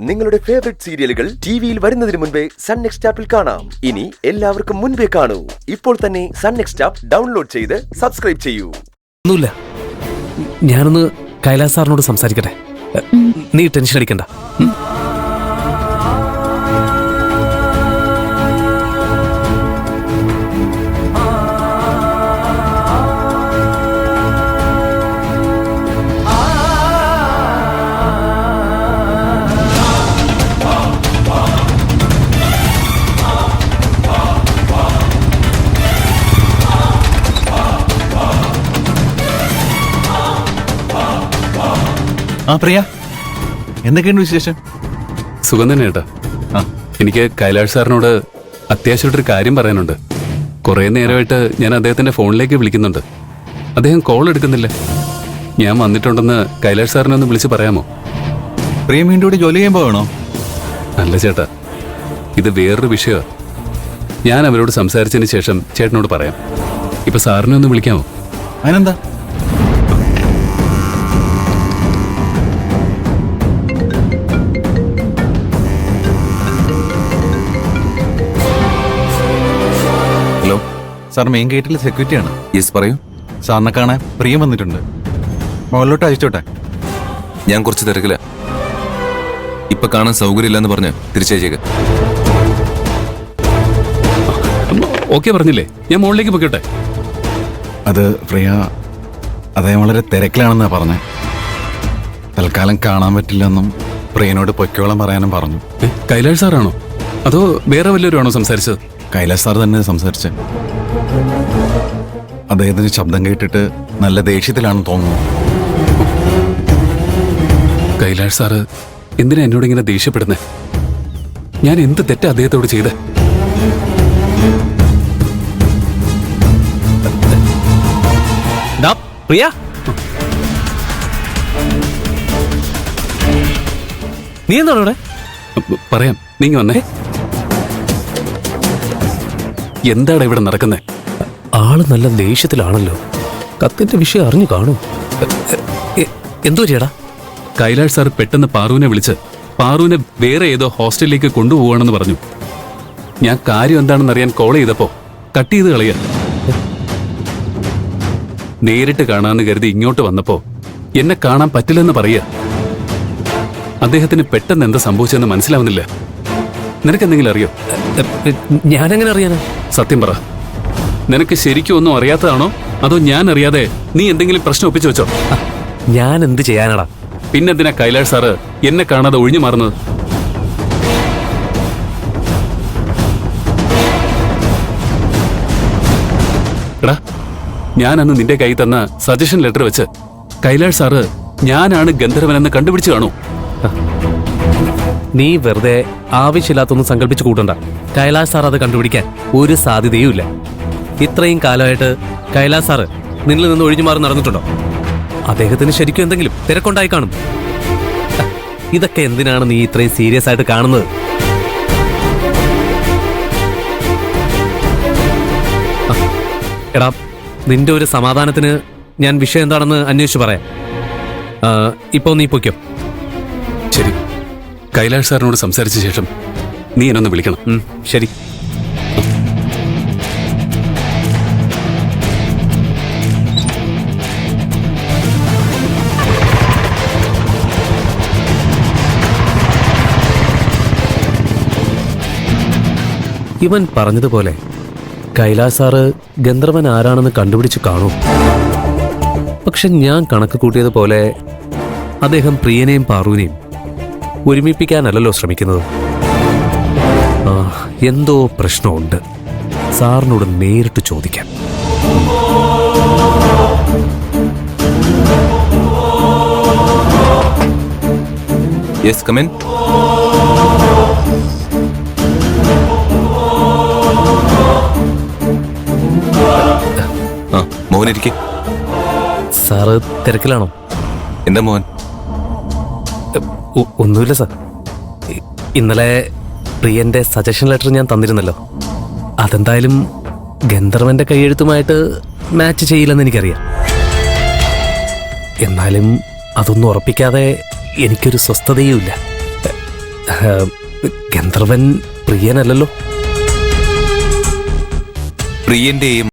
നിങ്ങളുടെ ഫേവറേറ്റ് സീരിയലുകൾ ടിവിയിൽ വരുന്നതിന് മുൻപേ സൺ നെക്സ്റ്റ് ആപ്പിൽ കാണാം. ഇനി എല്ലാവർക്കും മുൻപേ കാണൂ. ഇപ്പോൾ തന്നെ സൺ നെക്സ്റ്റ് ആപ്പ് ഡൗൺലോഡ് ചെയ്ത് സബ്സ്ക്രൈബ് ചെയ്യൂ. ഒന്നുമില്ല, ഞാനൊന്ന് കൈലാസ് സാറിനോട് സംസാരിക്കട്ടെ. നീ ടെൻഷൻ അടിക്കണ്ട. ആ പ്രിയ, എന്തൊക്കെയുണ്ട് വിശേഷം? സുഖം തന്നെ ഏട്ടാ. എനിക്ക് കൈലാഷ് സാറിനോട് അത്യാവശ്യമായിട്ടൊരു കാര്യം പറയാനുണ്ട്. കുറേ നേരമായിട്ട് ഞാൻ അദ്ദേഹത്തിന്റെ ഫോണിലേക്ക് വിളിക്കുന്നുണ്ട്. അദ്ദേഹം കോൾ എടുക്കുന്നില്ല. ഞാൻ വന്നിട്ടുണ്ടെന്ന് കൈലാഷ് സാറിനെ ഒന്ന് വിളിച്ച് പറയാമോ? പ്രിയ വീണ്ടും കൂടി ജോലി ചെയ്യാൻ പോകണോ? അല്ല ചേട്ടാ, ഇത് വേറൊരു വിഷയമാണ്. ഞാൻ അവരോട് സംസാരിച്ചതിന് ശേഷം ചേട്ടനോട് പറയാം. ഇപ്പൊ സാറിനെ ഒന്ന് വിളിക്കാമോ? അതിനെന്താ? സാർ മെയിൻ ഗേറ്റിലെ സെക്യൂരിറ്റിയാണ്. യെസ്, പറയൂ. സാറിനെ കാണാൻ പ്രിയ വന്നിട്ടുണ്ട്. മുകളിലോട്ട് അയച്ചോട്ടെ? ഞാൻ കുറച്ച് തിരക്കില്ല. ഇപ്പൊ കാണാൻ സൗകര്യമില്ലെന്ന് പറഞ്ഞ് തിരിച്ചയച്ചേക്ക്. ഓക്കെ പറഞ്ഞില്ലേ? ഞാൻ മുകളിലേക്ക് പോയിക്കോട്ടെ? അത് പ്രിയ, അദ്ദേഹം വളരെ തിരക്കിലാണെന്നാ പറഞ്ഞേ. തൽക്കാലം കാണാൻ പറ്റില്ലെന്നും പ്രിയനോട് പൊയ്ക്കോളം പറയാനും പറഞ്ഞു. കൈലാഷ് സാറാണോ അതോ വേറെ വല്ലവരുമാണോ സംസാരിച്ചത്? കൈലാസ് സാർ തന്നെ സംസാരിച്ചേ. അദ്ദേഹത്തിന് ശബ്ദം കേട്ടിട്ട് നല്ല ദേഷ്യത്തിലാണെന്ന് തോന്നുന്നു. കൈലാഷ് സാറ് എന്തിനാ എന്നോട് ഇങ്ങനെ ദേഷ്യപ്പെടുന്നേ? ഞാൻ എന്ത് തെറ്റാ അദ്ദേഹത്തോട് ചെയ്തേ? പ്രിയ, നീ എന്താണ് ഇവിടെ? പറയാം, നീങ്ങി വന്നേ. എന്താണ് ഇവിടെ നടക്കുന്നേ? ആള് നല്ല ദേഷ്യത്തിലാണല്ലോ. കത്തിന്റെ വിഷയം അറിഞ്ഞു കാണൂ. എന്തോ ചേടാ? കൈലാഷ് സാർ പെട്ടെന്ന് പാറുവിനെ വിളിച്ച് പാറുവിനെ വേറെ ഏതോ ഹോസ്റ്റലിലേക്ക് കൊണ്ടുപോവാണെന്ന് പറഞ്ഞു. ഞാൻ കാര്യം എന്താണെന്ന് അറിയാൻ കോൾ ചെയ്തപ്പോ കട്ട് ചെയ്ത് കളയാ. നേരിട്ട് കാണാന്ന് കരുതി ഇങ്ങോട്ട് വന്നപ്പോ എന്നെ കാണാൻ പറ്റില്ലെന്ന് പറയാ. അദ്ദേഹത്തിന് പെട്ടെന്ന് എന്താ സംഭവിച്ചതെന്ന് മനസ്സിലാവുന്നില്ല. നിനക്കെന്തെങ്കിലും അറിയോ? ഞാനെങ്ങനെ അറിയാനാ? സത്യം പറ, നിനക്ക് ശരിക്കും ഒന്നും അറിയാത്തതാണോ അതോ ഞാൻ അറിയാതെ നീ എന്തെങ്കിലും പ്രശ്നം ഒപ്പിച്ചു വെച്ചോ? ഞാൻ എന്ത് ചെയ്യാനാടാ? പിന്നെന്തിനാ കൈലാഷ് സാറ് എന്നെ കാണാതെ ഒഴിഞ്ഞു മാറുന്നത്? എടാ, ഞാൻ അന്ന് നിന്റെ കൈ തന്ന സജഷൻ ലെറ്റർ വെച്ച് കൈലാഷ് സാറ് ഞാനാണ് ഗന്ധർവനെന്ന് കണ്ടുപിടിച്ചു കാണൂ. നീ വെറുതെ ആവശ്യമില്ലാത്തൊന്നും സങ്കല്പിച്ചു കൂട്ടണ്ട. കൈലാഷ് സാർ അത് കണ്ടുപിടിക്കാൻ ഒരു സാധ്യതയുമില്ല. ഇത്രയും കാലമായിട്ട് കൈലാഷ് സാറ് നിന്നിൽ നിന്ന് ഒഴിഞ്ഞു മാറി നടന്നിട്ടുണ്ടോ? അദ്ദേഹത്തിന് ശരിക്കും എന്തെങ്കിലും തിരക്കുണ്ടായി കാണും. ഇതൊക്കെ എന്തിനാണ് നീ ഇത്രയും സീരിയസ് ആയിട്ട് കാണുന്നത്? എടാ, നിന്റെ ഒരു സമാധാനത്തിന് ഞാൻ വിഷയം എന്താണെന്ന് അന്വേഷിച്ച് പറയാം. ഇപ്പോ നീ പൊയ്ക്കോ. ശരി, കൈലാഷ് സാറിനോട് സംസാരിച്ച ശേഷം നീ എന്നൊന്ന് വിളിക്കണം. ശരി. ഇവൻ പറഞ്ഞതുപോലെ കൈലാസ് സാറ് ഗന്ധർവൻ ആരാണെന്ന് കണ്ടുപിടിച്ച് കാണും. പക്ഷെ ഞാൻ കണക്ക് കൂട്ടിയതുപോലെ അദ്ദേഹം പ്രിയനെയും പാറുവിനെയും ഒരുമിപ്പിക്കാനല്ലല്ലോ ശ്രമിക്കുന്നത്. എന്തോ പ്രശ്നമുണ്ട്. സാറിനോട് നേരിട്ട് ചോദിക്കാം. Yes, come in. മോഹൻ ഇരിക്കെ. സാറ് തിരക്കിലാണോ? എന്താ മോഹൻ? ഒന്നുമില്ല സാർ. ഇന്നലെ പ്രിയന്റെ സജഷൻ ലെറ്റർ ഞാൻ തന്നിരുന്നല്ലോ. അതെന്തായാലും ഗന്ധർവന്റെ കൈയെഴുത്തുമായിട്ട് മാച്ച് ചെയ്യില്ലെന്ന് എനിക്കറിയാം. എന്നാലും അതൊന്നും ഉറപ്പിക്കാതെ എനിക്കൊരു സ്വസ്ഥതയുമില്ല. ഗന്ധർവൻ പ്രിയനല്ലല്ലോ. പ്രിയന്റെയും